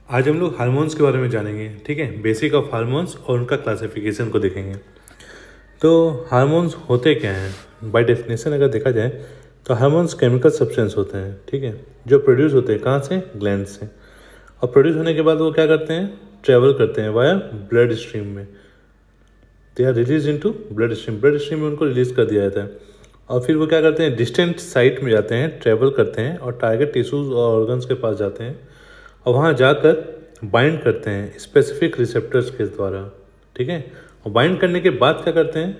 आज हम लोग हार्मोन्स के बारे में जानेंगे, ठीक है। बेसिक ऑफ हार्मोन्स और उनका क्लासिफिकेशन को देखेंगे। तो हार्मोन्स होते क्या हैं बाय डेफिनेशन अगर देखा जाए तो हार्मोन्स केमिकल सब्सटेंस होते हैं, ठीक है, जो प्रोड्यूस होते हैं कहाँ से, ग्लैंड से। और प्रोड्यूस होने के बाद वो क्या करते हैं, ट्रेवल करते हैं वाया ब्लड स्ट्रीम में। They are release into blood stream में उनको रिलीज कर दिया जाता है। और फिर वो क्या करते हैं, डिस्टेंट साइट में जाते हैं, ट्रेवल करते हैं और टारगेट टिश्यूज और ऑर्गन्स के पास जाते हैं और वहाँ जाकर बाइंड करते हैं स्पेसिफिक रिसेप्टर्स के द्वारा, ठीक है। और बाइंड करने के बाद क्या करते हैं,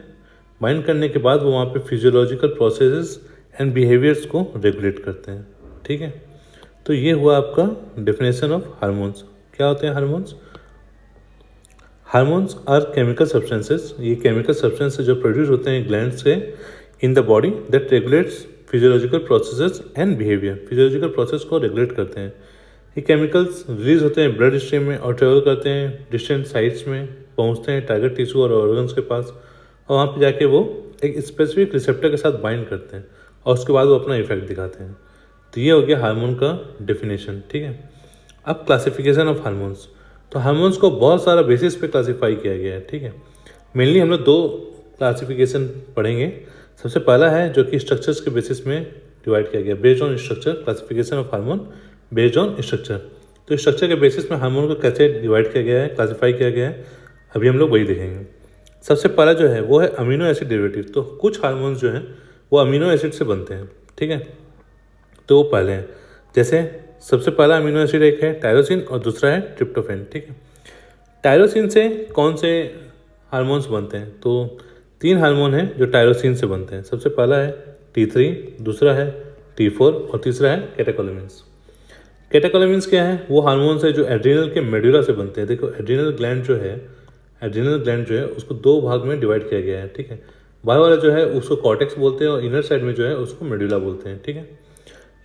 बाइंड करने के बाद वो वहाँ पे फिजियोलॉजिकल प्रोसेसेस एंड बिहेवियर्स को रेगुलेट करते हैं, ठीक है। तो ये हुआ आपका डेफिनेशन ऑफ हार्मोन्स। क्या होते हैं hormones? Hormones are chemical substances, ये केमिकल सब्सटेंसेस जो प्रोड्यूस होते हैं ग्लैंड से in the body that regulates physiological processes and behaviour, physiological process को रेगुलेट करते हैं। ये केमिकल्स रिलीज होते हैं ब्लड स्ट्रीम में और ट्रेवल करते हैं डिस्टेंट साइट्स में, पहुंचते हैं टारगेट टिश्यू और ऑर्गन्स के पास और वहाँ पे जाके वो एक स्पेसिफिक रिसेप्टर के साथ बाइंड करते हैं और उसके बाद वो अपना इफेक्ट दिखाते हैं। तो ये हो गया हार्मोन का डेफिनेशन, ठीक है। अब क्लासिफिकेशन ऑफ हार्मोन्स। तो हार्मोन्स को बहुत सारा बेसिस पे क्लासीफाई किया गया है, ठीक है। मेनली हम लोग दो क्लासिफिकेशन पढ़ेंगे। सबसे पहला है जो कि स्ट्रक्चर्स के बेसिस में डिवाइड किया गया, based on structure, classification of hormone based on structure. तो स्ट्रक्चर के बेसिस में हार्मोन को कैसे डिवाइड किया गया है, क्लासीफाई किया गया है, अभी हम लोग वही देखेंगे। सबसे पहला जो है वो है अमीनो एसिड डेरिवेटिव। तो कुछ हार्मोन्स जो हैं वो अमीनो एसिड से बनते हैं, ठीक है। तो वो पहले हैं, जैसे सबसे पहला अमीनो एसिड एक है टायरोसिन और दूसरा है ट्रिप्टोफैन, ठीक है। टायरोसिन से कौन से हार्मोन्स बनते हैं? तो तीन हार्मोन हैं जो टायरोसिन से बनते हैं। सबसे पहला है T3, दूसरा है T4 और तीसरा है कैटेकोलेमिन्स। कैटेकोलेमिन्स क्या है? वो हार्मोन्स है जो एड्रिनल के मेडुला से बनते हैं। देखो एड्रिनल ग्लैंड जो है, एड्रिनल ग्लैंड जो है उसको दो भाग में डिवाइड किया गया है, ठीक है। बाहर वाला जो है उसको कॉर्टेक्स बोलते हैं और इनर साइड में जो है उसको मेडुला बोलते हैं, ठीक है।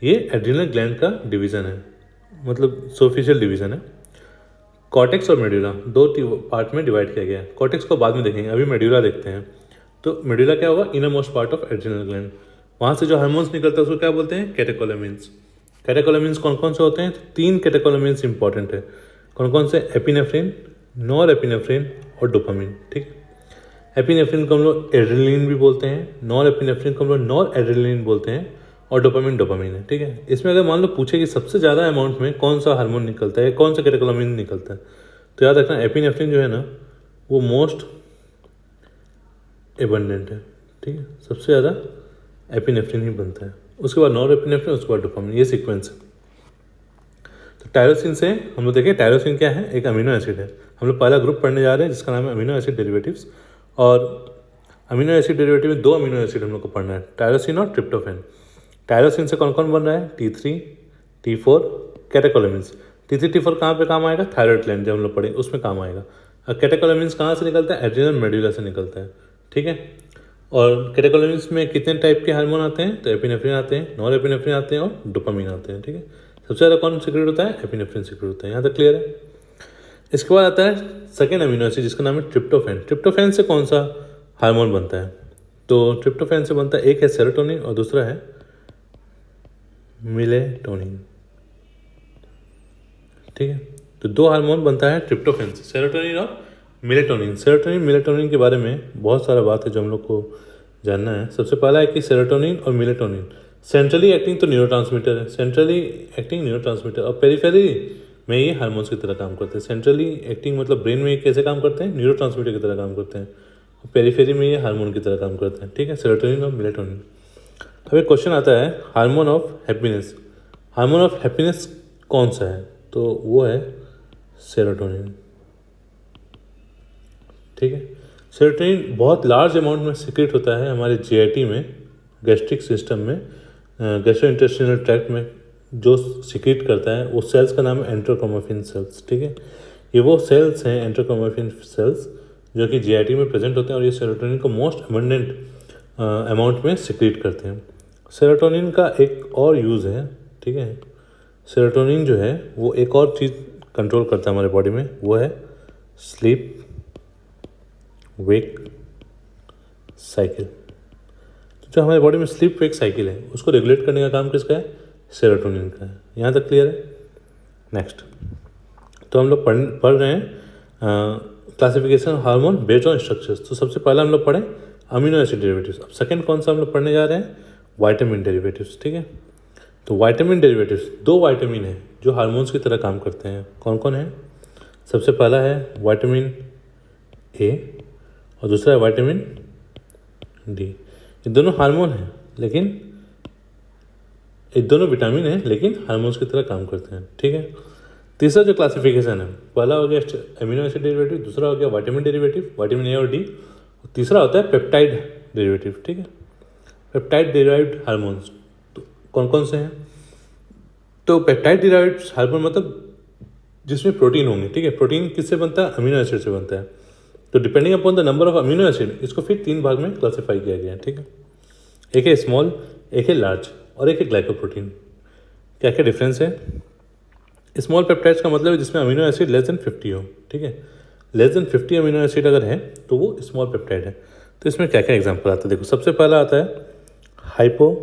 ये एड्रिनल ग्लैंड का डिवीज़न है, मतलब सुपरफिशियल डिवीज़न है। कॉर्टेक्स और मेडुला दो पार्ट में डिवाइड किया गया है। कॉर्टेक्स को बाद में देखेंगे, अभी मेडुला देखते हैं। तो मेडुला क्या होगा, inner most part of adrenal gland. वहाँ से जो हार्मोन्स निकलता है उसको क्या बोलते हैं, कैटेकोलेमिन्स। कैटेकोलेमिन्स कौन कौन से होते हैं? तो तीन कैटेकोलेमिन्स इंपॉर्टेंट है। कौन कौन से? एपिनेफ्रिन, नॉर एपिनेफ्रिन और डोपामिन, ठीक है। एपिनेफ्रिन को हम लोग एड्रेनलिन भी बोलते हैं, नॉर एपिनेफ्रिन को हम लोग नॉर एड्रेनलिन बोलते हैं और डोपामिन डोपामिन है, ठीक है। इसमें अगर मान लो पूछे कि सबसे ज़्यादा अमाउंट में कौन सा हार्मोन निकलता है, कौन सा कैटेकोलेमिन निकलता है, तो याद रखना एपिनेफ्रिन जो है ना वो मोस्ट एबंडेंट है, ठीक है। सबसे ज़्यादा एपिनेफ्रिन ही बनता है, उसके बाद नॉर एपिनेफ्रिन, उसके बाद डोपामिन, ये सीक्वेंस है। तो टायरोसिन से हम लोग देखें, टायरोसिन क्या है, एक अमीनो एसिड है। हम लोग पहला ग्रुप पढ़ने जा रहे हैं जिसका नाम है अमीनो एसिड डेरिवेटिव्स। और अमीनो एसिड डेरिवेटिव में दो अमीनो एसिड हम लोग को पढ़ना है, टायरोसिन और ट्रिप्टोफैन। टायरोसिन से कौन कौन बन रहा है? T3, T4, कैटेकोलेमिन्स। T3 T4 कहाँ पे काम आएगा? थायराइड ग्लैंड जब हम लोग पढ़ेंगे उसमें काम आएगा। और कैटेकोलेमिन्स कहाँ से निकलता है? एड्रिनल मेडुला से निकलता है, ठीक है। और कैटेकोलेमिन्स में कितने टाइप के हार्मोन आते हैं? तो एपिनेफ्रिन आते हैं, नॉर एपिनेफ्रिन आते हैं और डोपामिन आते हैं, ठीक है। सबसे ज़्यादा कौन सीक्रेट होता है? एपिनेफ्रिन सीक्रेट होता है। यहाँ तक क्लियर है? इसके बाद आता है सेकेंड अमीनो एसिड जिसका नाम है ट्रिप्टोफैन। ट्रिप्टोफैन से कौन सा हार्मोन बनता है? तो ट्रिप्टोफैन से बनता है, एक है सेरोटोनिन और दूसरा है मिलेटोनिन, ठीक है। तो दो हार्मोन बनता है ट्रिप्टोफैन से, सेरोटोनिन और मिलेटोनिन। सेरोटोनिन मिलेटोनिन के बारे में बहुत सारा बात है जो हम लोग को जानना है। सबसे पहला है कि सेरोटोनिन और मिलेटोनिन सेंट्रली एक्टिंग तो न्यूरोट्रांसमीटर है, सेंट्रली एक्टिंग न्यूरोट्रांसमीटर, और पेरिफेरी में ये हार्मोन्स की तरह काम करते हैं। सेंट्रली एक्टिंग मतलब ब्रेन में ये कैसे काम करते हैं? न्यूरोट्रांसमीटर की तरह काम करते हैं। और पेरिफेरी में ये हार्मोन की तरह काम करते हैं, ठीक है, सेरोटोनिन और मिलेटोनिन। अब एक क्वेश्चन आता है hormone of happiness. Hormone of happiness कौन सा है? तो वो है सेरोटोनिन, ठीक है। सेरोटोनिन बहुत लार्ज अमाउंट में सीक्रेट होता है हमारे जीआईटी में, गैस्ट्रिक सिस्टम में, गैस्ट्रोइंटेस्टिनल ट्रैक्ट में जो सीक्रेट करता है वो सेल्स का नाम है एंट्रोक्रोमैफिन सेल्स, ठीक है। ये वो सेल्स हैं एंट्रोक्रोमैफिन सेल्स जो कि जीआईटी में प्रेजेंट होते हैं और ये सेरोटोनिन को मोस्ट अबंडेंट अमाउंट में सीक्रेट करते हैं। सेरोटोनिन का एक और यूज़ है, ठीक है। सेरोटोनिन जो है वो एक और चीज़ कंट्रोल करता है हमारे बॉडी में, वो है स्लीप वेक साइकिल। तो जो हमारे बॉडी में स्लीप वेक साइकिल है उसको रेगुलेट करने का काम किसका है? सेरोटोनिन का है। यहाँ तक क्लियर है? नेक्स्ट, तो हम लोग पढ़ रहे हैं classification hormone based on structures. तो सबसे पहला हम लोग पढ़ें अमीनो एसिड डेरिवेटिव्स। अब सेकंड कौन सा हम लोग पढ़ने जा रहे हैं, विटामिन डेरिवेटिव्स। ठीक है, तो विटामिन डेरिवेटिव्स, दो विटामिन हैं जो हार्मोन्स की तरह काम करते हैं। कौन कौन है? सबसे पहला है विटामिन ए और दूसरा है विटामिन डी। ये दोनों हार्मोन हैं, लेकिन ये दोनों विटामिन हैं लेकिन हार्मोन्स की तरह काम करते हैं। ठीक है, तीसरा जो क्लासिफिकेशन है, पहला हो गया अमीनो एसिड डेरिवेटिव, दूसरा हो गया विटामिन डेरिवेटिव, विटामिन ए और डी, और तीसरा होता है पेप्टाइड डेरिवेटिव। ठीक है, पेप्टाइड डिराइव्ड हार्मोन्स तो कौन कौन से हैं? तो पेप्टाइड डिराइव्ड हार्मोन मतलब जिसमें प्रोटीन होंगे। ठीक है, प्रोटीन किससे बनता है? अमीनो एसिड से बनता है। तो depending upon the number of amino acid इसको फिर 3 भाग में क्लासीफाई किया गया है। ठीक है, एक है स्मॉल, एक है लार्ज और एक है ग्लाइकोप्रोटीन। क्या क्या डिफरेंस है? स्मॉल पेप्टाइड्स का मतलब है जिसमें अमीनो एसिड लेस देन 50 हो। ठीक है, लेस देन 50 अमीनो एसिड अगर है तो वो स्मॉल पेप्टाइड है। तो इसमें क्या क्या एग्जाम्पल आता है? देखो, सबसे पहला आता है हाइपोथैलेमिक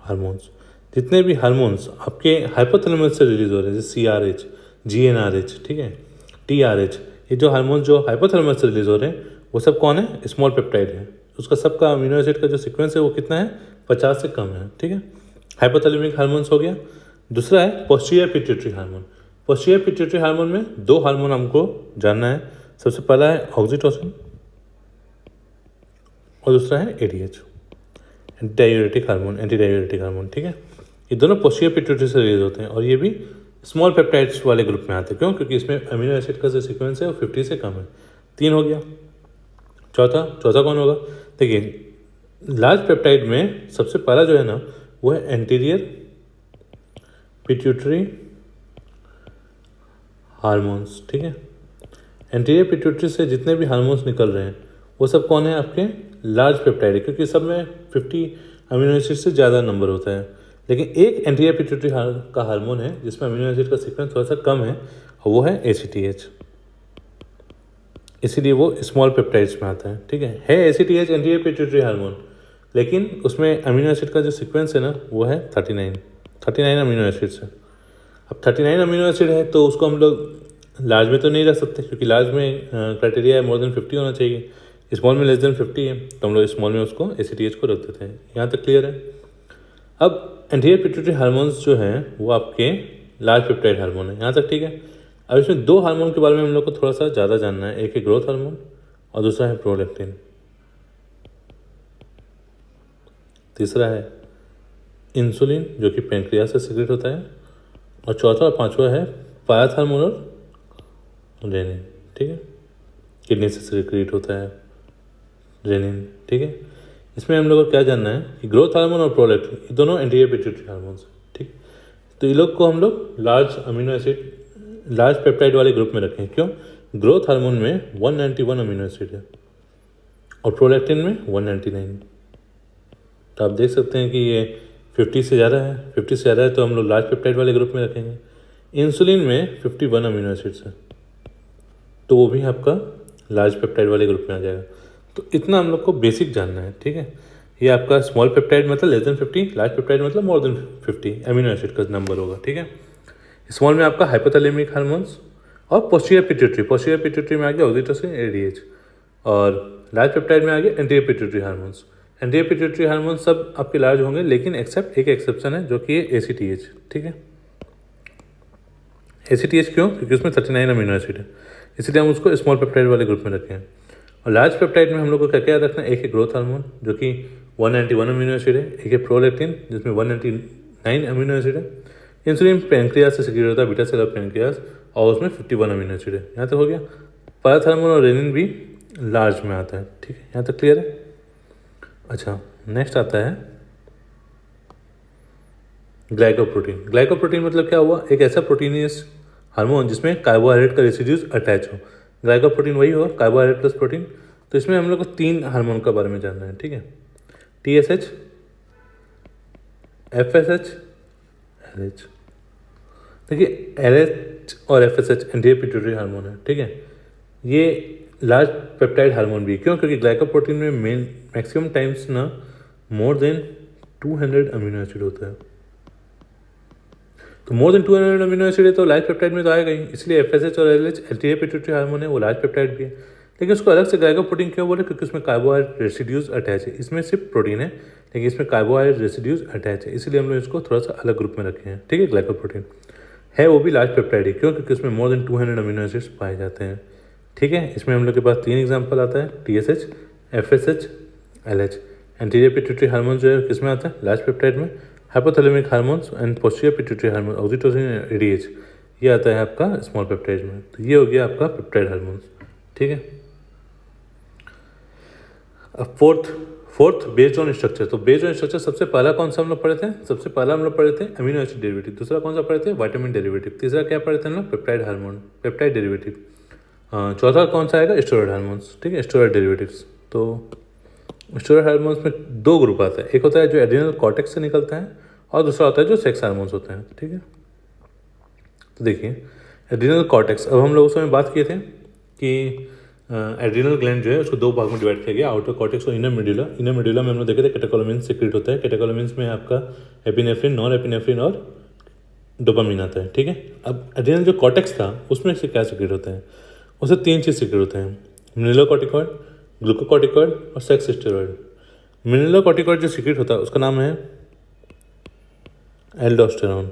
हार्मोन्स। जितने भी हार्मोन्स आपके हाइपोथैलेमस से रिलीज हो रहे हैं, जैसे CRH, GnRH, ठीक है, TRH, ये जो हार्मोन्स जो हाइपोथैलेमस से रिलीज हो रहे हैं वो सब कौन है? स्मॉल पेप्टाइड है। उसका सबका अमीनो एसिड का जो सीक्वेंस है वो कितना है? 50 से कम है। ठीक है, हाइपोथैलेमिक हार्मोन्स हो गया। दूसरा है posterior pituitary hormone. Posterior pituitary hormone में 2 हार्मोन हमको जानना है। सबसे पहला है ऑक्सीटोसिन और दूसरा है ADH, diuretic hormone, anti diuretic hormone. ठीक है, ये दोनों पोस्टीरियर पिट्यूटरी से रिलीज होते हैं और ये भी स्मॉल पेप्टाइड्स वाले ग्रुप में आते हैं। क्यों? क्योंकि इसमें अमीनो एसिड का जो सीक्वेंस है वो 50 से कम है। 3 हो गया। चौथा कौन होगा? देखिए, लार्ज पेप्टाइड में सबसे पहला जो है ना वो है एंटीरियर पिट्यूटरी हार्मोन्स। ठीक है, एंटीरियर पिट्यूटरी से जितने भी हार्मोन्स निकल रहे हैं वो सब कौन है? आपके लार्ज पेप्टाइड है, क्योंकि सब में 50 अमीनो एसिड से ज़्यादा नंबर होता है। लेकिन एक एंटीरियर पिट्यूटरी का हार्मोन है जिसमें अमीनो एसिड का सीक्वेंस थोड़ा सा कम है और वो है ACTH, इसीलिए वो स्मॉल पेप्टाइड्स में आता है। ठीक है ACTH एंटीरियर पिट्यूटरी हार्मोन, लेकिन उसमें अमीनो एसिड का जो सीक्वेंस है ना वो है 39 अमीनो एसिड्स है। अब 39 अमीनो एसिड है तो उसको हम लोग लार्ज में तो नहीं रख सकते, क्योंकि लार्ज में क्राइटेरिया है मोर देन 50 होना चाहिए, स्मॉल में लेस देन 50 है, तो हम लोग स्मॉल में उसको ACTH को रख देते हैं। यहाँ तक क्लियर है? अब एंटीरियर पिट्यूटरी हार्मोन्स जो हैं वो आपके लार्ज पेप्टाइड हार्मोन है। यहाँ तक ठीक है। अब इसमें 2 हार्मोन के बारे में हम लोग को थोड़ा सा ज़्यादा जानना है। एक है ग्रोथ हार्मोन और दूसरा है प्रोलैक्टिन। तीसरा है इंसुलिन जो कि पैंक्रियास से सिक्रेट होता है, और चौथा और पांचवा है पायथार्मोन और रेनिन। ठीक है, किडनी से सिक्रेट होता है रेनिन। ठीक है, इसमें हम लोग को क्या जानना है कि ग्रोथ हार्मोन और प्रोलैक्टिन ये दोनों एंटीरियर पिट्यूटरी हार्मोन्स हैं। ठीक, तो ये लोग को हम लोग large amino acid, large peptide वाले ग्रुप में रखें। क्यों? ग्रोथ हार्मोन में 191 अमीनो एसिड है और प्रोलैक्टिन में 199। तो आप देख सकते हैं कि ये 50 से ज़्यादा है। 50 से ज़्यादा है तो हम लोग लार्ज पेप्टाइड वाले ग्रुप में रखेंगे। इंसुलिन में 51 अमीनो एसिड्स है तो वो भी आपका लार्ज पेप्टाइड वाले ग्रुप में आ जाएगा। तो इतना हम लोग को बेसिक जानना है। ठीक है, ये आपका स्मॉल पेप्टाइड मतलब लेस देन 50, लार्ज पेप्टाइड मतलब मोर देन 50 अमीनो एसिड का नंबर होगा। ठीक है, स्मॉल में आपका हाइपोथैलेमिक हार्मोन्स और पोस्टीरियर पिट्यूटरी में आ गया ऑक्सीटोसिन ADH, और लार्ज पेप्टाइड में आ गया anterior pituitary hormones. Anterior pituitary hormone सब आपके लार्ज होंगे, लेकिन एक्सेप्ट एक एक्सेप्शन है जो कि है ACTH। ठीक है, ACTH क्यों? क्योंकि उसमें 39 अमीनो एसिड है, इसलिए हम उसको स्मॉल पेप्टाइड वाले ग्रुप में रखें। और लार्ज पेप्टाइड में हम लोग को क्या क्या रखना है? एक है ग्रोथ हार्मोन जो कि 191 अमीनो एसिड है, एक है प्रोलैक्टिन जिसमें 199 अमीनो एसिड है, इंसुलिन पैंक्रियास से सिक्रेट होता है, बीटा सेल ऑफ पैंक्रियास, और उसमें 51 अमीनो एसिड है। यहाँ तक हो गया। पायथार्मोन और रेनिन भी लार्ज में आता है। ठीक है, यहाँ तक क्लियर है? अच्छा, नेक्स्ट आता है ग्लाइकोप्रोटीन। ग्लाइकोप्रोटीन मतलब क्या हुआ? एक ऐसा प्रोटीनियस हार्मोन जिसमें कार्बोहाइड्रेट का रेसिड्यूज अटैच हो। ग्लाइकोप्रोटीन वही हो, कार्बोहाइड्रेट प्लस प्रोटीन। तो इसमें हम लोग को 3 हार्मोन के बारे में जानना है। ठीक है, TSH, FSH, LH। देखिए, LH और FSH एंटीरियर पिट्यूटरी हार्मोन है। ठीक है, ये लार्ज पेप्टाइड हार्मोन भी। क्यों? क्योंकि ग्लाइकोप्रोटीन में मैक्सिमम टाइम्स ना मोर देन 200 अमीनो एसिड होता है। तो मोर देन 200 अमीनो एसिड है तो लार्ज पेप्टाइड में तो आएगा ही, इसलिए एफएसएच और एलएच एल्टीरियर पिट्यूटरी हार्मोन है, वो लार्ज पेप्टाइड भी है। लेकिन उसको अलग से ग्लाइकोप्रोटीन क्यों बोले, क्योंकि उसमें कार्बोहाइड्रेट रेसिड्यूज अटैच है। इसमें सिर्फ प्रोटीन है लेकिन इसमें कार्बोहाइड्रेट रेसिड्यूज अटैच है, इसलिए हम लोग इसको थोड़ा सा अलग ग्रुप में रखे हैं। ठीक है, ग्लाइकोप्रोटीन है वो भी लार्ज पेप्टाइड है, क्यों, क्योंकि उसमें मोर देन 200 अमीनो एसिड्स पाए जाते हैं। ठीक है, इसमें हम लोग के पास 3 एग्जाम्पल आता है, TSH, FSH, LH। Anterior pituitary hormone जो है किसमें आता है, लार्ज पेप्टाइड में। Hypothalamic hormones and posterior pituitary hormone, oxytocin, ADH, ये आता है आपका स्मॉल पेप्टाइड में। तो ये हो गया आपका पेप्टाइड हार्मोन्स। ठीक है, अब फोर्थ बेस्ड ऑन स्ट्रक्चर। तो बेस्ड ऑन स्ट्रक्चर सबसे पहला कौन सा हम लोग पढ़े थे, सबसे पहला हम लोग पढ़े थे अमीनो एसिड डेरिवेटिव। दूसरा कौन सा पढ़े थे, विटामिन डेरिवेटिव। तीसरा क्या पढ़े थे हम लोग, पेप्टाइड हार्मोन, पेप्टाइड डेरिवेटिव। चौथा कौन सा आएगा, स्टेरॉइड हार्मोन्स। ठीक है, स्टेरॉइड डेरिवेटिव्स। तो स्टेरॉइड हार्मोन्स में 2 ग्रुप आता है, एक होता है जो एड्रिनल कॉर्टेक्स से निकलता है और दूसरा होता है जो सेक्स हार्मोन्स होते हैं। ठीक है, तो देखिए एड्रिनल कॉर्टेक्स, अब हम लोग उस समय बात किए थे कि एड्रिनल ग्लैंड जो है उसको 2 भाग में डिवाइड किया गया, आउटर कॉर्टेक्स और इनर मेडुला। इनर मेडुला में हम लोग देखे थे कैटेकोलमिन्स सीक्रेट होता है। कैटेकोलमिन्स में आपका एपिनेफ्रिन, नॉन एपिनेफ्रिन और डोपामिन आता है। ठीक है, अब एड्रिनल जो कॉर्टेक्स था उसमें से क्या सीक्रेट होते हैं, उससे 3 चीज़ सीक्रेट होते हैं, मिनरलोकॉर्टिकॉइड, ग्लूकोकॉर्टिकॉइड और सेक्स स्टेरॉइड। मिनरलोकॉर्टिकॉइड जो सीक्रेट होता है उसका नाम है एल्डोस्टेरॉन,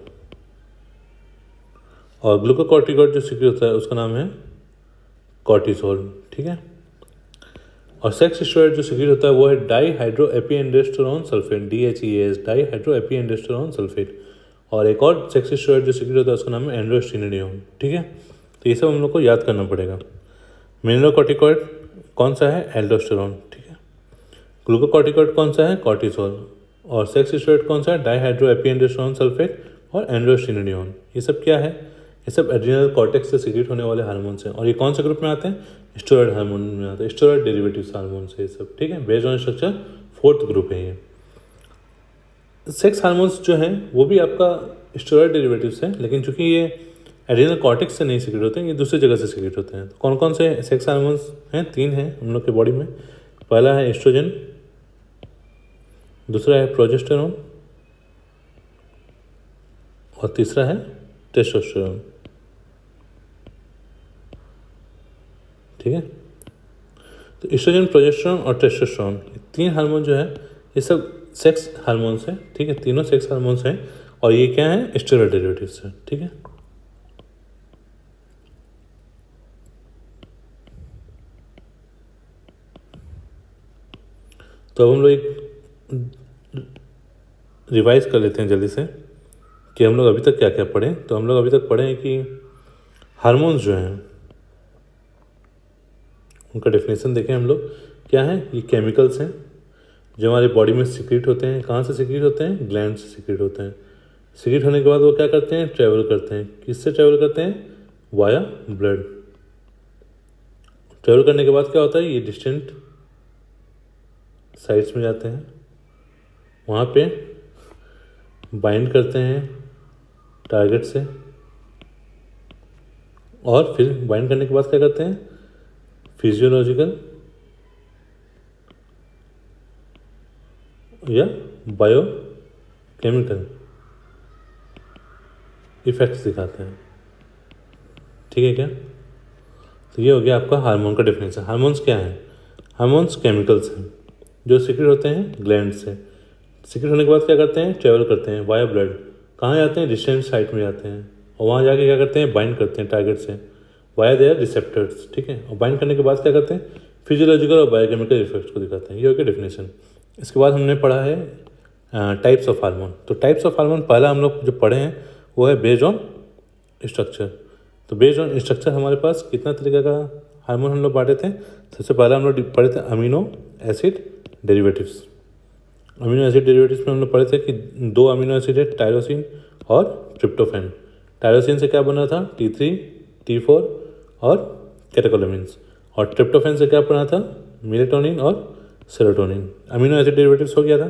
और ग्लूकोकॉर्टिकॉइड जो सीक्रेट होता है उसका नाम है कॉर्टिसोल। ठीक है, और सेक्स स्टेरॉइड जो सीक्रेट होता है वो है डाईहाइड्रोएपिएंडेस्टेरोन सल्फेट, DHEAS, डाईहाइड्रोएपिएंडेस्टेरोन सल्फेट। और एक और सेक्स स्टेरॉइड जो सीक्रेट होता है उसका नाम है एंड्रोस्टेनोडियोन। ठीक है, तो ये सब हम लोग को याद करना पड़ेगा। मिनरलोकॉर्टिकॉइड कौन सा है, एल्डोस्टेरॉन। ठीक है, ग्लूकोकॉर्टिकॉइड कौन सा है, कॉर्टिसोल, और सेक्स स्टेरॉइड कौन सा है, डाईहाइड्रोएपिएंडेस्टेरोन सल्फेट और एंड्रोस्टेनोडियोन। ये सब क्या है, ये सब एड्रिनल कॉर्टेक्स से सीक्रेट होने वाले हार्मोन्स हैं। और ये कौन से ग्रुप में आते हैं, स्टेरॉइड हार्मोन में आते हैं, स्टेरॉइड डेरिवेटिव्स हार्मोन्स है ये सब। ठीक है, based on structure 4th group है ये। सेक्स हार्मोन्स जो हैं वो भी आपका स्टेरॉइड डेरिवेटिव्स हैं, लेकिन चूंकि ये एड्रिनल कॉर्टेक्स से नहीं सीक्रेट होते हैं, ये दूसरी जगह से सीक्रेट होते हैं। तो कौन कौन से सेक्स हार्मोन्स हैं, 3 हैं हम लोग के बॉडी में। पहला है एस्ट्रोजन, दूसरा है प्रोजेस्टेरॉन और तीसरा है टेस्टोस्टेरोन। ठीक है, तो एस्ट्रोजन, प्रोजेस्टेरॉन और टेस्टोस्टेरोन, 3 हार्मोन जो है ये सब सेक्स हार्मोन्स हैं। ठीक है, तीनों सेक्स हार्मोन्स हैं और ये क्या है, स्टेरॉइड डेरिवेटिव्स हैं। ठीक है, तो अब हम लोग एक रिवाइज कर लेते हैं जल्दी से कि हम लोग अभी तक क्या क्या पढ़े। तो हम लोग अभी तक पढ़े हैं कि हार्मोन्स जो हैं उनका डेफिनेशन देखें हम लोग क्या है, ये केमिकल्स हैं जो हमारे बॉडी में सीक्रेट होते हैं। कहाँ से सीक्रेट होते हैं, ग्लैंड से सीक्रेट होते हैं। सीक्रेट होने के बाद वो क्या करते हैं, ट्रैवल करते हैं। किससे ट्रैवल करते हैं, वाया ब्लड। ट्रैवल करने के बाद क्या होता है, ये डिस्टेंट साइट्स में जाते हैं, वहाँ पे बाइंड करते हैं टारगेट से, और फिर बाइंड करने के बाद क्या करते हैं, फिजियोलॉजिकल या बायोकेमिकल इफेक्ट्स दिखाते हैं। ठीक है क्या, तो ये हो गया आपका हार्मोन का डेफिनेशन। हार्मोन्स क्या हैं, हार्मोन्स केमिकल्स हैं जो सीक्रेट होते हैं ग्लैंड से। सीक्रेट होने के बाद क्या करते हैं, ट्रैवल करते हैं वाया ब्लड। कहाँ जाते हैं, डिस्टेंट साइट में जाते हैं, और वहाँ जाके क्या करते हैं, बाइंड करते हैं टारगेट से वाया देयर रिसेप्टर्स। ठीक है, और बाइंड करने के बाद क्या करते हैं, फिजियोलॉजिकल और बायोकेमिकल इफेक्ट्स को दिखाते हैं। ये हो गया डेफिनेशन। इसके बाद हमने पढ़ा है टाइप्स ऑफ हार्मोन। तो टाइप्स ऑफ हार्मोन पहला हम लोग जो पढ़े हैं वो है बेस्ड ऑन स्ट्रक्चर। तो बेस्ड ऑन स्ट्रक्चर हमारे पास कितना तरीके का हार्मोन हम लोग बांटे थे। सबसे पहला हम लोग पढ़े थे amino acid derivatives. Amino acid derivatives में हम लोग पढ़े थे कि 2 अमीनो एसिड है, टायरोसिन और ट्रिप्टोफैन। टायरोसिन से क्या बना था, T3, T4 और कैटेकोलेमिन्स, और ट्रिप्टोफैन से क्या बना था, मेलेटोनिन और सेरोटोनिन। अमीनो एसिड डेरिवेटिव्स हो गया था।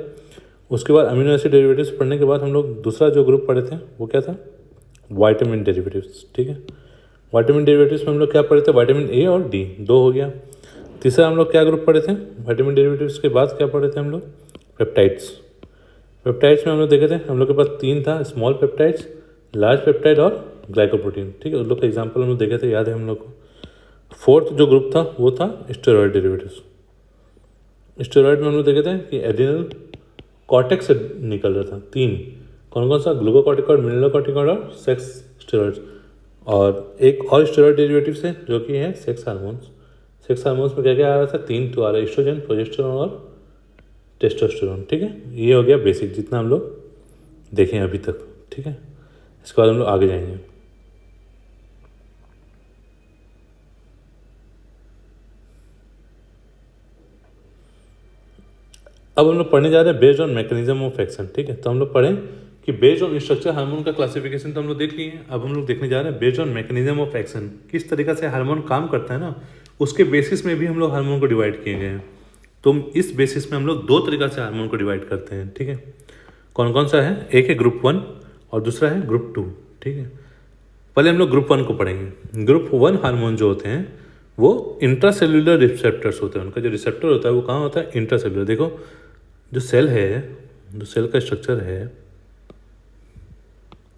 उसके बाद अमीनो एसिड डेरिवेटिव्स पढ़ने के बाद हम लोग दूसरा जो ग्रुप पढ़े थे वो क्या था, विटामिन डेरिवेटिव्स। ठीक है, विटामिन डेरिवेटिव्स में हम लोग क्या पढ़े थे, विटामिन ए और डी, 2 हो गया। तीसरा हम लोग क्या ग्रुप पढ़े थे, विटामिन डेरिवेटिव्स के बाद क्या पढ़े थे हम लोग, पेप्टाइड्स। पेप्टाइड्स में हम लोग देखे थे, हम लोग के पास 3 था, स्मॉल पेप्टाइड्स, लार्ज पेप्टाइड और ग्लाइकोप्रोटीन, ठीक है। उन लोग का एग्जाम्पल हम लोग देखे थे, याद है हम लोग को। फोर्थ जो ग्रुप था वो था स्टेरॉयड डेरिवेटिव्स। स्टेरॉयड में हम लोग देखे थे कि एड्रिनल कॉर्टेक्स से निकल रहा था 3, कौन कौन सा, ग्लूकोकॉर्टिकॉइड, मिनरलोकॉर्टिकॉइड और सेक्स स्टेरॉइड्स। और एक और स्टेरॉयड डेरिवेटिव है जो कि है सेक्स हार्मोन्स। सेक्स हार्मोन्स में क्या क्या आ रहा था, 3 तो आ रहा है, एस्ट्रोजन, प्रोजेस्टेरोन और टेस्टोस्टेरोन, ठीक है। ये हो गया बेसिक जितना हम लोग देखें अभी तक, ठीक है। इसके बाद हम लोग आगे जाएंगे। अब हम लोग पढ़ने जा रहे हैं based on mechanism of action, ठीक है। तो हम लोग पढ़ें कि बेस्ड ऑन स्ट्रक्चर हार्मोन का क्लासिफिकेशन तो हम लोग देख लिए हैं। अब हम लोग देखने जा रहे हैं based on mechanism of action, किस तरीका से हार्मोन काम करता है ना, उसके बेसिस में भी हम लोग हार्मोन को डिवाइड किए गए हैं। तो इस बेसिस में हम लोग 2 तरीका से हार्मोन को डिवाइड करते हैं, ठीक है। कौन कौन सा है, एक है ग्रुप 1 और दूसरा है ग्रुप 2, ठीक है। पहले हम लोग ग्रुप 1 को पढ़ेंगे। ग्रुप 1 हार्मोन जो होते हैं वो इंट्रासेल्युलर रिसेप्टर्स होते हैं। उनका जो रिसेप्टर होता है वो कहाँ होता है, इंट्रासेल्युलर। देखो जो सेल है, जो सेल का स्ट्रक्चर है,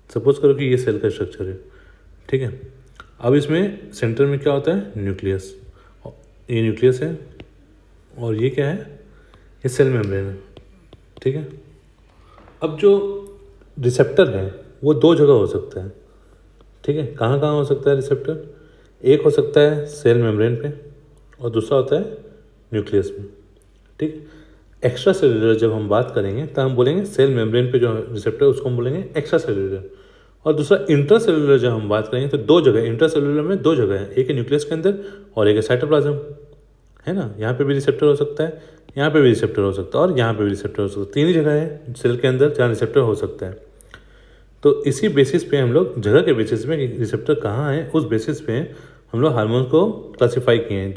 सपोज करो कि ये सेल का स्ट्रक्चर है, ठीक है। अब इसमें सेंटर में क्या होता है, न्यूक्लियस। ये न्यूक्लियस है और ये क्या है, ये सेल मेम्ब्रेन है, ठीक है। अब जो रिसेप्टर है वो 2 जगह हो सकता है, ठीक है। कहाँ कहाँ हो सकता है रिसेप्टर, एक हो सकता है सेल मेम्ब्रेन पे और दूसरा होता है न्यूक्लियस में, ठीक। एक्स्ट्रा सेलुलर जब हम बात करेंगे तो हम बोलेंगे सेल मेम्ब्रेन पे जो रिसेप्टर है उसको हम बोलेंगे एक्स्ट्रा सेलुलर। और दूसरा इंट्रासेलुलर जब हम बात करेंगे तो 2 जगह, इंट्रासेलुलर में 2 जगह है, एक है न्यूक्लियस के अंदर और एक है साइटोप्लाज्म, है ना। यहाँ पे भी रिसेप्टर हो सकता है, यहाँ पे भी रिसेप्टर हो सकता है और यहाँ पे भी रिसेप्टर हो सकता है। 3 ही जगह है सेल के अंदर जहाँ रिसेप्टर हो सकता है। तो इसी बेसिस पे हम लोग जगह के बेसिस में रिसेप्टर कहाँ है उस बेसिस पे हम लोग हार्मोन को क्लासीफाई किए हैं।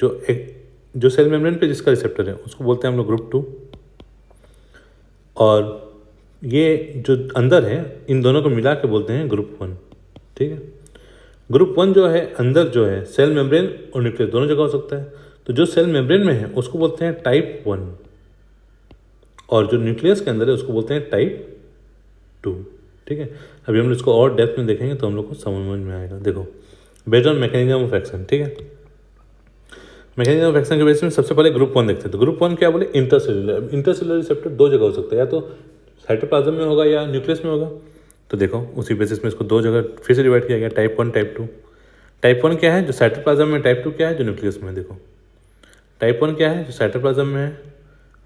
जो सेल मेम्ब्रेन पे जिसका रिसेप्टर है उसको बोलते हैं हम लोग ग्रुप 2, और ये जो अंदर है इन दोनों को मिला के बोलते हैं ग्रुप 1, ठीक है। ग्रुप 1 जो है अंदर जो है सेल मेम्ब्रेन और न्यूक्लियस दोनों जगह हो सकता है। तो जो सेल मेम्ब्रेन में है उसको बोलते हैं टाइप 1 और जो न्यूक्लियस के अंदर है उसको बोलते हैं टाइप 2, ठीक है। अभी हम इसको और डेप्थ में देखेंगे तो हम लोग को समझ में आएगा। देखो based on mechanism of action, ठीक है। मैकेनिज्म ऑफ एक्शन के बेसिस में सबसे पहले ग्रुप 1 देखते हैं। तो ग्रुप 1 क्या बोले, इंटरसेलुलर। इंटरसेलुलर रिसेप्टर 2 जगह हो सकता है, या तो साइटोप्लाज्म में होगा या न्यूक्लियस में होगा। तो देखो उसी बेसिस में इसको 2 जगह फिर से डिवाइड किया गया, टाइप 1 टाइप 2। टाइप 1 क्या है, जो साइटोप्लाज्म में, टाइप 2 क्या है, जो न्यूक्लियस में है। देखो टाइप 1 क्या है, जो साइटोप्लाज्म में है,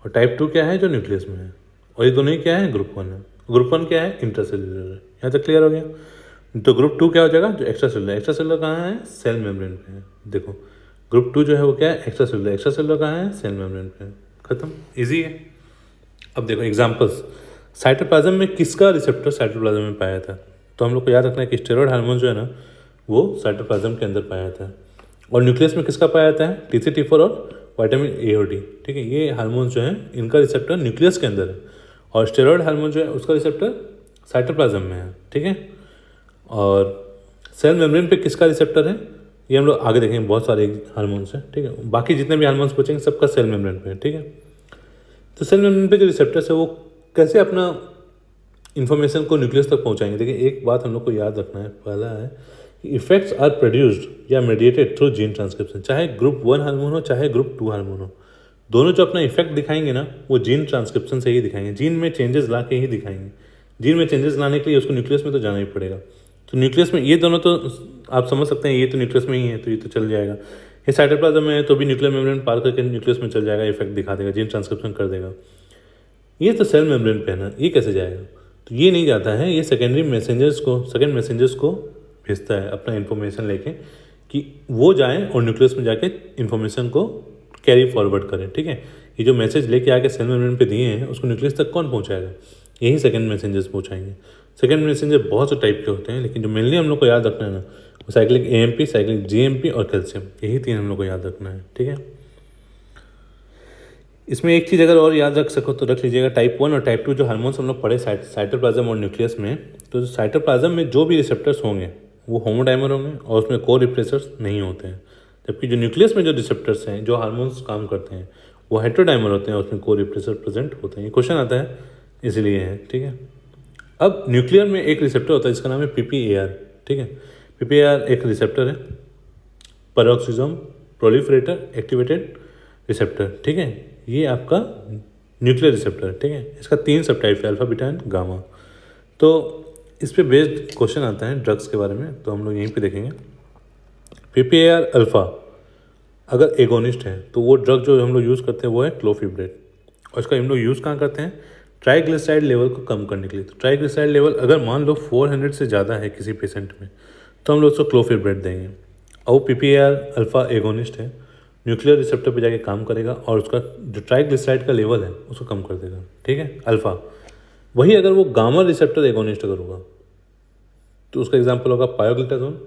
और टाइप 2 क्या है, जो न्यूक्लियस में है। और ये दोनों ही क्या है, ग्रुप 1 है। ग्रुप 1 क्या है, इंटरसेलुलर है। यहाँ तक क्लियर हो गया। तो ग्रुप 2 क्या हो जाएगा, जो एक्स्ट्रा सेलुलर। एक्स्ट्रा सेलुलर कहाँ है, सेल मेम्ब्रेन पे है। देखो ग्रुप 2 जो है वो क्या है, एक्स्ट्रा सेलुलर। एक्स्ट्रा सेलुलर कहाँ है, सेल मेम्ब्रेन पे है। खत्म, इजी है। अब देखो एग्जांपल्स, साइटोप्लाज्म में किसका रिसेप्टर साइटोप्लाज्म में पाया था। तो हम लोग को याद रखना है कि स्टेरॉयड हार्मोन जो है ना वो साइटोप्लाज्म के अंदर पाया था। और न्यूक्लियस में किसका पाया जाता है, TC T4 और विटामिन ए और डी, ठीक है। ये हार्मोन जो है इनका रिसेप्टर न्यूक्लियस के अंदर है, और स्टेरॉयड हार्मोन जो है उसका रिसेप्टर साइटोप्लाज्म में है, ठीक है। और सेल मेम्ब्रेन पे किसका रिसेप्टर है, ये हम लोग आगे देखेंगे। बहुत सारे हार्मोन्स हैं, ठीक है। बाकी जितने भी हार्मोन्स बचेंगे सबका सेल मेम्ब्रेन पे है, ठीक है। तो सेल मेम्ब्रेन पे जो रिसेप्टर्स है वो कैसे अपना इन्फॉर्मेशन को न्यूक्लियस तक पहुंचाएंगे। देखिए एक बात हम लोग को याद रखना है, पहला है कि इफेक्ट्स आर प्रोड्यूस्ड या मेडिएटेड थ्रू जीन ट्रांसक्रिप्शन। चाहे ग्रुप 1 हार्मोन हो चाहे ग्रुप 2 हार्मोन हो, दोनों जो अपना इफेक्ट दिखाएंगे ना वो जीन ट्रांसक्रिप्शन से ही दिखाएंगे, जीन में चेंजेस ला के ही दिखाएंगे। जीन में चेंजेस लाने के लिए उसको न्यूक्लियस में तो जाना ही पड़ेगा। तो न्यूक्लियस में ये दोनों तो आप समझ सकते हैं, ये तो न्यूक्लियस में ही है तो ये तो चल जाएगा। ये साइटोप्लाज्म में है तो भी न्यूक्लियर मेम्ब्रेन पार करके न्यूक्लियस में चल जाएगा, इफेक्ट दिखा देगा, जीन ट्रांसक्रिप्शन कर देगा। ये तो सेल मेम्ब्रेन पे है ना, ये कैसे जाएगा। तो ये नहीं जाता है, ये सेकेंडरी मैसेंजर्स को, सेकेंड मैसेंजर्स को भेजता है अपना इन्फॉर्मेशन लेके कि वो जाएं और न्यूक्लियस में जाके इन्फॉर्मेशन को कैरी फॉरवर्ड करें, ठीक है। ये जो मैसेज लेके आके सेल मेम्ब्रेन पे दिए हैं उसको न्यूक्लियस तक कौन पहुंचाएगा, यही सेकेंड मैसेंजर्स पहुंचाएंगे। सेकेंड मैसेंजर बहुत से टाइप के होते हैं, लेकिन जो मेनली हम लोग को याद रखना है ना वो साइक्लिक AMP, साइक्लिक GMP और कैल्शियम, यही 3 हम लोग को याद रखना है, ठीक है। इसमें एक चीज़ अगर और याद रख सको तो रख लीजिएगा, टाइप 1 और टाइप 2 जो हार्मोन्स हम लोग पढ़े साइटोप्लाज्म और न्यूक्लियस में, तो साइटोप्लाज्म में जो भी रिसेप्टर्स होंगे वो होमोडाइमर होंगे और उसमें को रिप्रेसर्स नहीं होते हैं। जबकि जो न्यूक्लियस में जो रिसेप्टर्स हैं, जो हार्मोन्स काम करते हैं, वो हेटेरोडाइमर होते हैं और उसमें को रिप्रेसर प्रेजेंट होते हैं। ये क्वेश्चन आता है इसलिए है, ठीक है। अब न्यूक्लियर में एक रिसेप्टर होता है जिसका नाम है PPAR, ठीक है। PPAR एक रिसेप्टर है, पेरोक्सिसोम प्रोलिफरेटर एक्टिवेटेड रिसेप्टर, ठीक है। ये आपका न्यूक्लियर रिसेप्टर है, ठीक है। इसका 3 सब टाइप है, अल्फा, बीटा एंड गामा। तो इस पे बेस्ड क्वेश्चन आता है ड्रग्स के बारे में, तो हम लोग यहीं पे देखेंगे। PPAR अल्फा अगर एगोनिस्ट है तो वो ड्रग जो हम लोग यूज़ करते हैं वो है क्लोफिब्रेट, और इसका हम लोग यूज़ कहाँ करते हैं, ट्राइग्लिसराइड लेवल को कम करने के लिए। तो ट्राइग्लिसराइड लेवल अगर मान लो 400 से ज़्यादा है किसी पेशेंट में, तो हम लोग उसको क्लोफिब्रेट देंगे। और वो PPAR अल्फा एगोनिस्ट है, न्यूक्लियर रिसेप्टर पे जाके काम करेगा और उसका जो ट्राइग्लिसराइड का लेवल है उसको कम कर देगा, ठीक है, अल्फा। वही अगर वो गामा रिसेप्टर एगोनिस्ट अगर होगा तो उसका एग्जांपल होगा पायोग्लिटाजोन,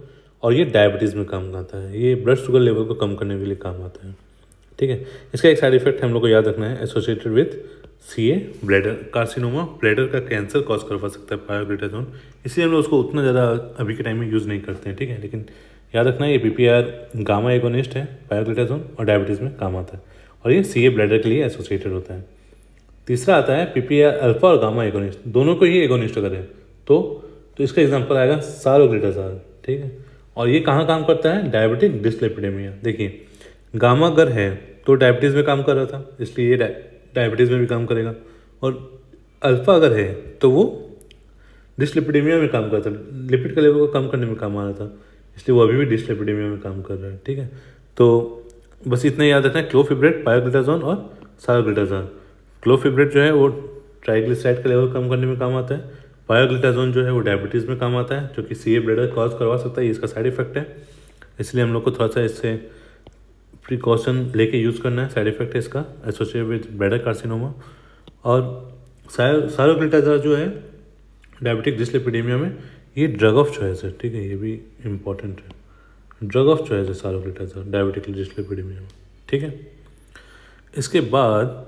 और ये डायबिटीज़ में काम आता है, ये ब्लड शुगर लेवल को कम करने के लिए काम आता है, ठीक है। इसका एक साइड इफेक्ट हम लोग को याद रखना है, associated with CA bladder carcinoma, bladder का कैंसर कॉज करवा सकता है पायोग्लिटाजोन, इसलिए हम लोग उसको उतना ज़्यादा अभी के टाइम में यूज़ नहीं करते हैं, ठीक है। लेकिन याद रखना है ये PPAR गामा एगोनिस्ट है, पायोग्लिटाजोन, और डायबिटीज़ में काम आता है, और ये CA ब्लैडर के लिए एसोसिएटेड होता है। तीसरा आता है PPAR अल्फा और गामा एगोनिस्ट, दोनों को ही एगोनिस्ट अगर है तो इसका एग्जांपल आएगा सारोग्लिटाजोल, ठीक है। और ये कहाँ काम करता है, डायबिटिक डिसलिपिडेमिया। देखिए गामा अगर है तो डायबिटीज़ में काम कर रहा था, इसलिए ये डायबिटीज़ में भी काम करेगा, और अल्फा अगर है तो वो डिसलिपिडेमिया में काम करता है, लिपिड का लेवल को कम करने में काम आ रहा था, इसलिए वो अभी भी डिसलिपिडेमिया में काम कर रहा है, ठीक है। तो बस इतना याद रखना है, क्लोफिब्रेट, पायोग्लिटाजोन और सारोग्लिटाजोल। क्लोफिब्रेट जो है वो ट्राइग्लिसराइड का लेवल कम करने में काम आता है, पायोग्लिटाजोन जो है वो डायबिटीज़ में काम आता है, जो कि CA ब्लडर कॉज करवा सकता है, ये इसका साइड इफेक्ट है, इसलिए हम लोग को थोड़ा सा इससे प्रिकॉशन लेके यूज़ करना है। साइड इफेक्ट है इसका एसोसिएटेड विद ब्लैडर कार्सिनोमा। और सारोग्लिटाजोल जो है डायबिटिक डिसलिपिडेमिया में ये ड्रग ऑफ चॉइस है, ठीक है, ये भी इम्पॉर्टेंट है, ड्रग ऑफ चॉइस है सारोग्लिटाजोल डायबिटिक डिसलिपिडेमिया में, ठीक है। इसके बाद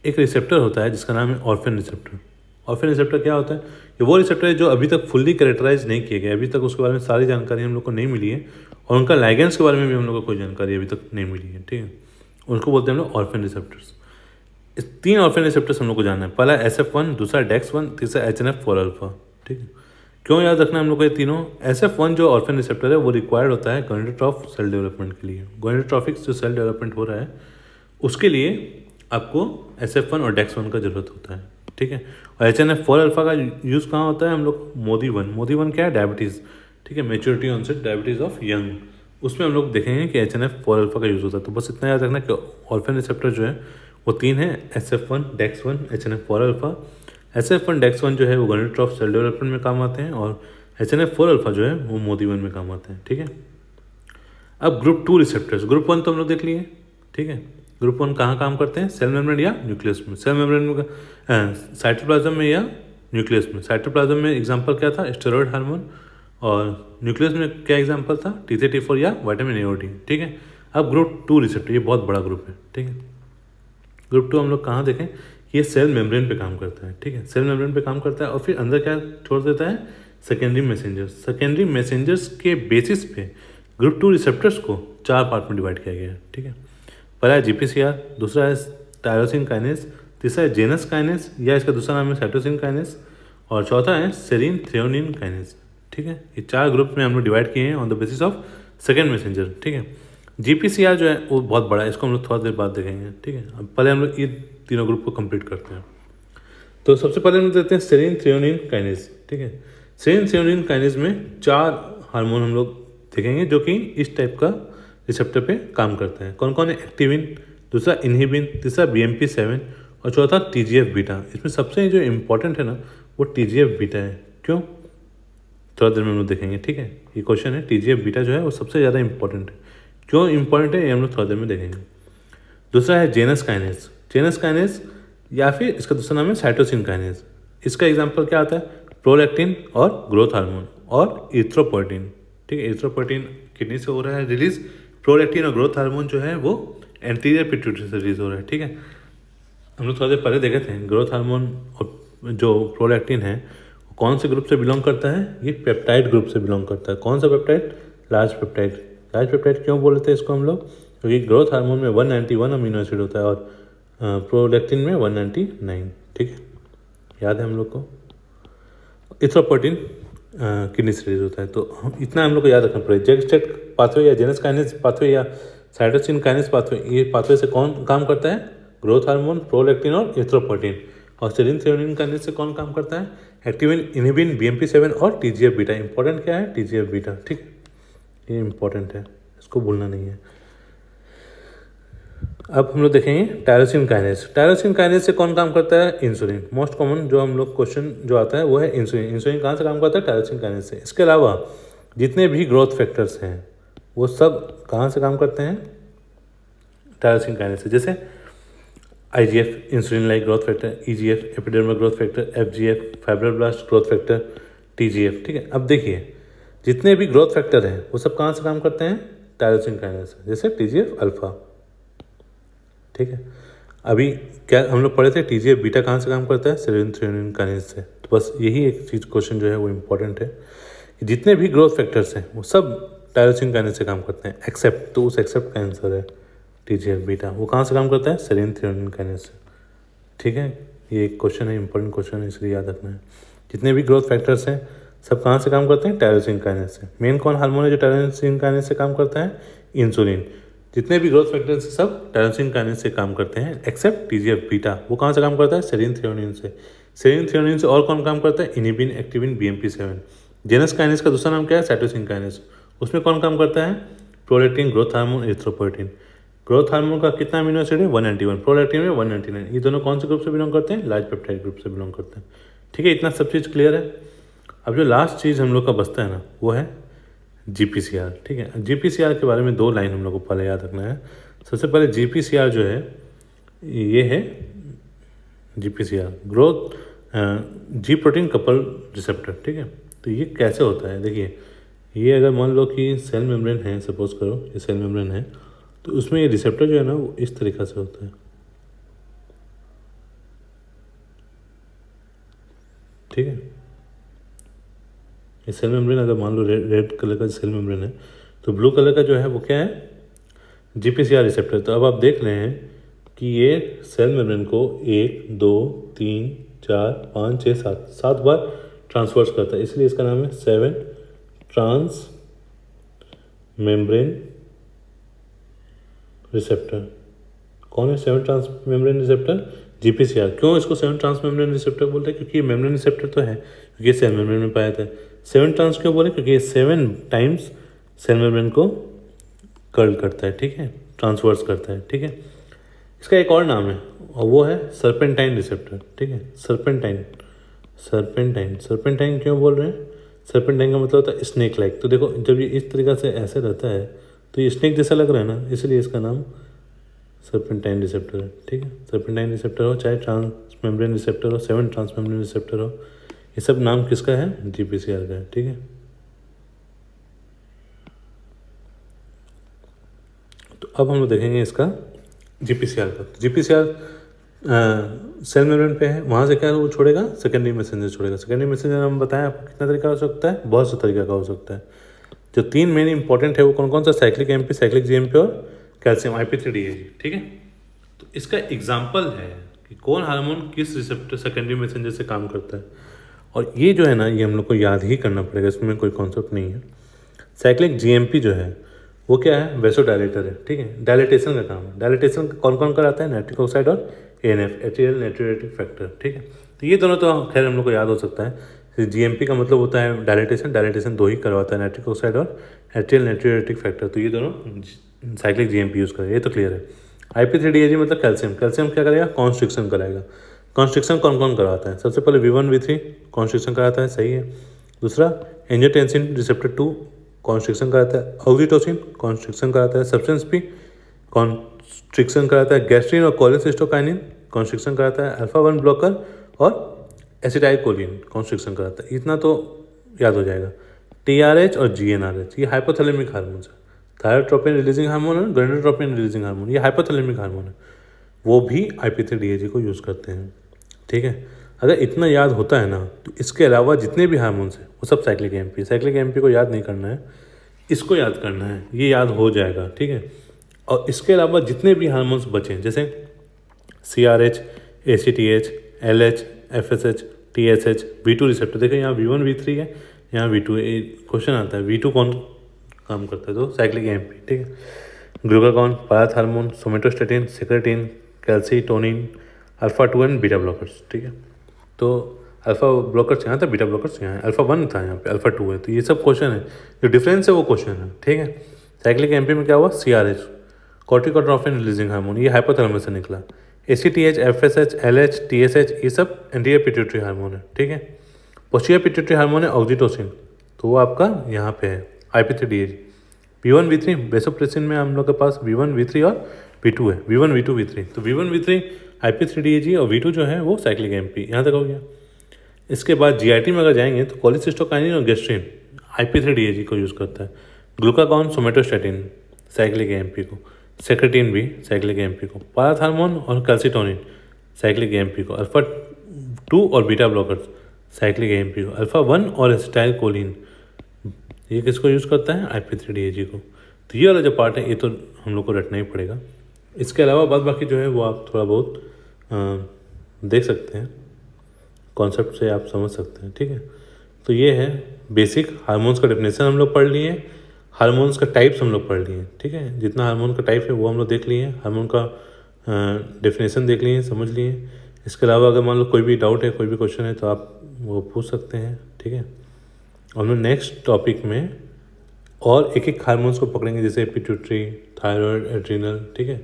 एक रिसेप्टर होता है जिसका नाम है ऑर्फिन रिसेप्टर। ऑर्फिन रिसेप्टर क्या होता है, ये वो रिसेप्टर है जो अभी तक फुल्ली कैरेक्टराइज नहीं किए गए, अभी तक उसके बारे में सारी जानकारी हम लोग को नहीं मिली है, और उनका लाइगेंड्स के बारे में भी हम लोग को कोई जानकारी अभी तक नहीं मिली है, ठीक है। उनको बोलते हैं हम लोग ऑर्फिन रिसेप्टर्स। इस 3 ऑर्फिन रिसेप्टर्स हम लोग को जानना है, पहला SF1, दूसरा DEX1, तीसरा HNF4 अल्फा, ठीक है। क्यों याद रखना है हम लोग को ये तीनों, SF1 जो ऑर्फिन रिसेप्टर है वो रिक्वायर्ड होता है गोनेडोट्रॉफ सेल डेवलपमेंट के लिए, गोनेडोट्रॉफिक जो सेल डेवलपमेंट हो रहा है उसके लिए आपको SF1 और DEX1 का जरूरत होता है, ठीक है। और HNF4 अल्फा का यूज़ कहाँ होता है, हम लोग मोदी 1 क्या है, डायबिटीज़, ठीक है, maturity onset diabetes of young, उसमें हम लोग देखेंगे कि HNF4 अल्फा का यूज़ होता है। तो बस इतना याद रखना कि ऑर्फिन रिसेप्टर जो है वो 3 है, SF1, DEX1, HNF4 alpha. SF1, DEX1 जो है वो गोनेडोट्रॉफ सेल डेवलपमेंट में काम आते हैं, और HNF4 अल्फा जो है वो मोदी 1 में काम आते हैं, ठीक है। अब ग्रुप 2 रिसेप्टर्स, ग्रुप 1 तो हम लोग देख लिए, ठीक है। ग्रुप 1 कहाँ काम करते हैं, सेल मेम्ब्रेन या न्यूक्लियस में, सेल मेम्ब्रेन में साइटोप्लाज्म में या न्यूक्लियस में। साइटोप्लाज्म में एग्जांपल क्या था, स्टेरॉयड हार्मोन, और न्यूक्लियस में क्या एग्जांपल था, T3, T4 या विटामिन A, ठीक है। अब ग्रुप 2 रिसेप्टर, ये बहुत बड़ा ग्रुप है, ठीक है। ग्रुप 2 हम लोग कहाँ देखें, ये सेल मेम्ब्रेन पे काम करता है, ठीक है, सेल मेम्ब्रेन पे काम करता है, और फिर अंदर क्या छोड़ देता है, सेकेंडरी मैसेंजर्स। सेकेंडरी मैसेंजर्स के बेसिस पे ग्रुप 2 रिसेप्टर्स को 4 पार्ट में डिवाइड किया गया है, ठीक है। पहला है GPCR, दूसरा है टायरोसिन काइनेस, तीसरा है जेनस काइनेस या इसका दूसरा नाम है साइटोसिन काइनेस, और चौथा है सेरीन थ्रेओनिन काइनेस, ठीक है। ये 4 ग्रुप में हम लोग डिवाइड किए हैं on the basis of second messenger, ठीक है। GPCR जो है वो बहुत बड़ा है, इसको हम लोग थोड़ा देर बाद देखेंगे, ठीक है। अब पहले हम लोग ये तीनों ग्रुप को कंप्लीट करते हैं। तो सबसे पहले हम देखते हैं सेरीन थ्रेओनिन काइनेस, ठीक है। सेरीन थ्रेओनिन काइनेस में 4 हार्मोन हम लोग देखेंगे जो कि इस टाइप का रिसेप्टर पे काम करते हैं। कौन कौन है, एक्टिविन, दूसरा इनहिबिन, तीसरा BMP7 और चौथा TGF बीटा। इसमें सबसे जो इम्पोर्टेंट है ना वो TGF बीटा है। क्यों, थोड़ा देर में हम लोग देखेंगे, ठीक है। ये क्वेश्चन है, TGF बीटा जो है वो सबसे ज़्यादा इंपॉर्टेंट है। क्यों इंपॉर्टेंट है ये हम लोग थोड़ा देर में देखेंगे। दूसरा है जेनस काइनेस, जेनस काइनेस या फिर इसका दूसरा नाम है साइटोसिन काइनेस। इसका एग्जाम्पल क्या आता है, प्रोलैक्टिन और ग्रोथ हार्मोन और इरिथ्रोपोएटिन, ठीक है। इरिथ्रोपोएटिन किडनी से हो रहा है रिलीज, प्रोलैक्टिन और ग्रोथ हार्मोन जो है वो एंटीरियर पिट्यूटरी से रिलीज हो रहा है, ठीक है। हम लोग थोड़ा देर पहले देखे थे ग्रोथ हार्मोन और जो प्रोलैक्टिन है कौन से ग्रुप से बिलोंग करता है, ये पेप्टाइड ग्रुप से बिलोंग करता है। कौन सा peptide, large peptide. Large peptide क्यों बोलते हैं इसको हम लोग, क्योंकि ग्रोथ हार्मोन में 191 अमीनो एसिड होता है और प्रोलैक्टिन में 199, ठीक है, याद है हम लोग को। इथ्रोपोइटिन किडनी से रिलीज होता है। तो इतना हम लोग को याद रखना पड़ेगा। जेगस्टेट पाथवे या जेनस काइनेस पाथवे या साइटोसिन काइनेस पाथवे, ये पाथवे से कौन काम करता है? ग्रोथ हार्मोन, प्रोलैक्टिन और इथ्रोपोइटिन। और सेरिन थ्रेयोनिन काइनेस से कौन काम करता है? एक्टिविन, इनहिबिन, BMP7 और TGF बीटा। इंपॉर्टेंट क्या है? TGF beta. ठीक, ये इंपॉर्टेंट है, इसको भूलना नहीं है। अब हम लोग देखेंगे टायरोसिन काइनेस। टायरोसिन काइनेस से कौन काम करता है? इंसुलिन। मोस्ट कॉमन जो हम लोग क्वेश्चन जो आता है वो है इंसुलिन। इंसुलिन कहाँ से काम करता है? टायरोसिन काइनेस से। इसके अलावा जितने भी ग्रोथ फैक्टर्स हैं वो सब कहाँ से काम करते हैं? टायरोसिन काइनेस से। जैसे IGF insulin like growth factor, EGF epidermal growth factor, FGF fibroblast growth factor, TGF। ठीक है, अब देखिए जितने भी ग्रोथ फैक्टर हैं वो सब कहाँ से काम करते हैं? टायरोसिन काइनेस से। जैसे TGF अल्फा। ठीक है, अभी क्या हम लोग पढ़े थे? TGF बीटा कहाँ से काम करता है? सेरिन थ्रेयोनिन काइनेस से। तो बस यही एक चीज़ क्वेश्चन जो है वो इम्पोर्टेंट है कि जितने भी ग्रोथ फैक्टर्स हैं वो सब टायरोसिन काइनेस से काम करते हैं, एक्सेप्ट, तो उस एक्सेप्ट का आंसर है TGF बीटा। वो कहाँ से काम करता है? सेरिन थ्रेयोनिन काइनेस से। ठीक है, ये एक क्वेश्चन है, इंपॉर्टेंट क्वेश्चन है, इसलिए याद रखना है। जितने भी ग्रोथ फैक्टर्स हैं सब कहाँ से काम करते हैं? टायरोसिन काइनेस से। मेन कौन हार्मोन है जो टायरोसिन काइनेस से काम करता है? इंसुलिन। जितने भी ग्रोथ फैक्टर्स हैं सब टायरोसिन काइनेस से काम करते हैं, एक्सेप्ट TGF बीटा। वो कहाँ से काम करता है? सेरिन थ्रेयोनिन से। सेरिन थ्रेयोनिन से और कौन काम करता है? Inhibin, activin, BMP7। Genus kinase का दूसरा नाम क्या है? Cytosine kinase. उसमें कौन काम करता है? Prolactin, growth hormone, erythropoietin. Growth hormone का कितना अमीनो एसिड है? 191। प्रोलैक्टिन में 199। ये दोनों कौन से ग्रुप से बिलोंग करते हैं? लार्ज पेप्टाइड ग्रुप से बिलोंग करते हैं। ठीक है, इतना सब चीज़ क्लियर है। अब जो लास्ट चीज़ हम लोग का बचता है ना वो है GPCR। ठीक है, GPCR के बारे में 2 लाइन हम लोग को पहले याद रखना है। सबसे पहले GPCR जो है ये है GPCR ग्रोथ जी प्रोटीन कपल रिसेप्टर। ठीक है, तो ये कैसे होता है? देखिए, ये अगर मान लो कि सेल मेम्ब्रेन है, सपोज करो ये सेल मेम्ब्रेन है, तो उसमें ये रिसेप्टर जो है ना वो इस तरीक़ा से होता है। ठीक है, ये सेल मेम्ब्रेन अगर मान लो रेड कलर का सेल मेम्ब्रेन है, तो ब्लू कलर का जो है वो क्या है? GPCR receptor. तो अब आप देख रहे हैं कि ये सेल मेम्ब्रेन को 1 2 3 4 5 6 7 बार ट्रांसफर्स करता है, इसलिए इसका नाम है 7 ट्रांस मेम्ब्रेन रिसेप्टर। कौन है 7 ट्रांस मेम्ब्रेन रिसेप्टर? GPCR। क्यों इसको 7 ट्रांस मेम्ब्रेन रिसेप्टर बोलते हैं? क्योंकि ये मेम्ब्रेन रिसेप्टर तो है, क्योंकि सेल मेम्ब्रेन में पाया जाता है। 7 ट्रांस क्यों बोले? क्योंकि ये 7 टाइम्स सेल मेम्ब्रेन को कर्ल करता है। ठीक है, ट्रांसवर्स करता है। ठीक है, इसका एक और नाम है और वो है सर्पेंटाइन रिसेप्टर। ठीक है, सर्पेंटाइन। सर्पेंटाइन क्यों बोल रहे हैं? सर्पेंटाइन का मतलब होता है स्नेक लाइक। तो देखो जब ये इस तरीक़ा से ऐसे रहता है तो ये स्नेक जैसा लग रहा है ना, इसलिए इसका नाम सर्पेंटाइन रिसेप्टर है। ठीक है, सर्पेंटाइन रिसेप्टर हो चाहे ट्रांस मेम्ब्रेन रिसेप्टर हो, 7 ट्रांस मेम्ब्रेन रिसेप्टर हो, ये सब नाम किसका है? GPCR का है। ठीक है, तो अब हम लोग देखेंगे इसका GPCR का। GPCR सेल मेम्ब्रेन पे है, वहाँ से क्या वो छोड़ेगा? सेकेंडरी मैसेंजर छोड़ेगा। सेकेंडरी मैसेंजर हम बताएं आपको कितना तरीका हो सकता है? बहुत से तरीका का हो सकता है। जो 3 मेन इंपॉर्टेंट है वो कौन कौन सा? साइक्लिक MP, साइक्लिक GMP और कैल्शियम IP3DAG। ठीक है, तो इसका एग्जाम्पल है कि कौन हार्मोन किस रिसेप्टर सेकेंडरी मैसेंजर से काम करता है। और ये जो है ना ये हम लोग को याद ही करना पड़ेगा, इसमें कोई कॉन्सेप्ट नहीं है। साइक्लिक GMP जो है वो क्या है? वेसोडायलेटर है। ठीक है, डायलेटेशन का काम है। डायलेटेशन कौन कौन कराता है? नाइट्रिक ऑक्साइड और ANF, एट्रियल नाइट्रेटिक फैक्टर। ठीक है, तो ये दोनों तो खैर हम लोग को याद हो सकता है। GMP का मतलब होता है डायलेटेशन, डायलेटेशन 2 ही करवाता है, नाइट्रिक ऑक्साइड और एट्रियल नाइट्रेटिक फैक्टर। तो ये दोनों साइक्लिक GMP यूज़ करेगा, ये तो क्लियर है। IP3DAG मतलब कैल्शियम। कैल्शियम क्या करेगा? कॉन्स्ट्रिक्शन कराएगा। कॉन्स्ट्रिक्शन कौन कौन करवाता है? सबसे पहले V1 V3 कॉन्स्ट्रिक्शन कराता है, सही है। दूसरा एंजियोटेंसिन रिसेप्टर 2 कॉन्स्ट्रिक्शन कराता है। ऑक्सीटोसिन कॉन्स्ट्रिक्शन कराता है। सब्सटेंस P कॉन्स्ट्रिक्शन कराता है। गैस्ट्रिन और कोलेसिस्टोकाइनिन कॉन्स्ट्रिक्शन कराता है। अल्फा 1 ब्लॉकर और एसिटाइलकोलिन कॉन्स्ट्रिक्शन कराता है। इतना तो याद हो जाएगा। TRH और GnRH ये हाइपोथैलेमिक हार्मोन है। थायरोट्रोपिन रिलीजिंग हार्मोन है, गोनाडोट्रोपिन रिलीजिंग हार्मोन, ये हाइपोथैलेमिक हार्मोन है, वो भी IP3DAG को यूज़ करते हैं। ठीक है, अगर इतना याद होता है ना तो इसके अलावा जितने भी हार्मोन्स हैं वो सब साइक्लिक MP। साइक्लिक MP को याद नहीं करना है, इसको याद करना है, ये याद हो जाएगा। ठीक है, और इसके अलावा जितने भी हार्मोन्स बचे जैसे CRH, ACTH, LH, FSH, TSH, V2 receptor. देखिए यहाँ V1 V3 है, यहाँ V2 है। क्वेश्चन आता है V2 कौन काम करता है, तो साइक्लिक AMP, ठीक है। ग्लूकागॉन, पायथ hormone, somatostatin, secretin, calcitonin, alpha 2 and beta blockers, ठीक है। तो अल्फा ब्लॉकर्स यहाँ था, बीटा ब्लॉकर्स यहाँ है, अल्फा 1 था यहाँ पे, अल्फा 2 है। तो ये सब क्वेश्चन है, जो डिफरेंस है वो क्वेश्चन है, ठीक है। साइक्लिक AMP में क्या हुआ, CRH, कॉर्टिकोट्रोफिन रिलीजिंग हार्मोन, ये हाइपोथैलेमस से निकला। ACTH, FSH, LH, TSH, ये सब एंटीरियर पिट्यूटरी हार्मोन है, ठीक है। पोस्टीरियर पिट्यूटरी हार्मोन है ऑक्सीटोसिन, तो वो आपका यहाँ पे है IP3DAG। V1 V3 वेसोप्रेसिन में हम लोग के पास V1 V3 और V2 है, V1 V2 V3। तो V1 V3 IP3DAG और V2 जो है वो साइक्लिक AMP, यहाँ तक हो गया। इसके बाद GIT में अगर जाएंगे तो कोलिसिस्टोकाइनिन और गेस्ट्रिन IP3DAG को यूज़ करता है। ग्लूकागॉन, सोमेटोस्टेटिन साइक्लिक AMP को, सेक्रेटिन भी साइक्लिक AMP को, पायथ हार्मोन और कैल्सीटोनिन साइक्लिक AMP को, अल्फा 2 और बीटा ब्लॉकर्स साइक्लिक AMP को, अल्फा 1 और एसिटाइल कोलिन ये किसको यूज़ करता है, IP3DAG को। तो ये वाला जो पार्ट है ये तो हम लोग को रटना ही पड़ेगा। इसके अलावा बाद बाकी जो है वो आप थोड़ा बहुत देख सकते हैं, कॉन्सेप्ट से आप समझ सकते हैं, ठीक है। तो ये है बेसिक हार्मोन्स का डेफिनेशन हम लोग पढ़ लिए, हार्मोन्स का टाइप्स हम लोग पढ़ लिए, ठीक है। जितना हार्मोन का टाइप है वो हम लोग देख लिए, हार्मोन का डेफिनेशन देख लिए, समझ लिए। इसके अलावा अगर मान लो कोई भी डाउट है, कोई भी क्वेश्चन है तो आप वो पूछ सकते हैं, ठीक है। और हम लोग नेक्स्ट टॉपिक में और एक एक हार्मोन्स को पकड़ेंगे, जैसे पिट्यूटरी, थायराइड, एड्रिनल, ठीक है।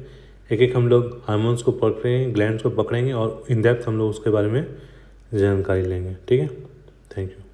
एक एक हम लोग हार्मोन्स को पकड़ेंगे, ग्लैंड्स को पकड़ेंगे और इन डेप्थ हम लोग उसके बारे में जानकारी लेंगे, ठीक है। Thank you.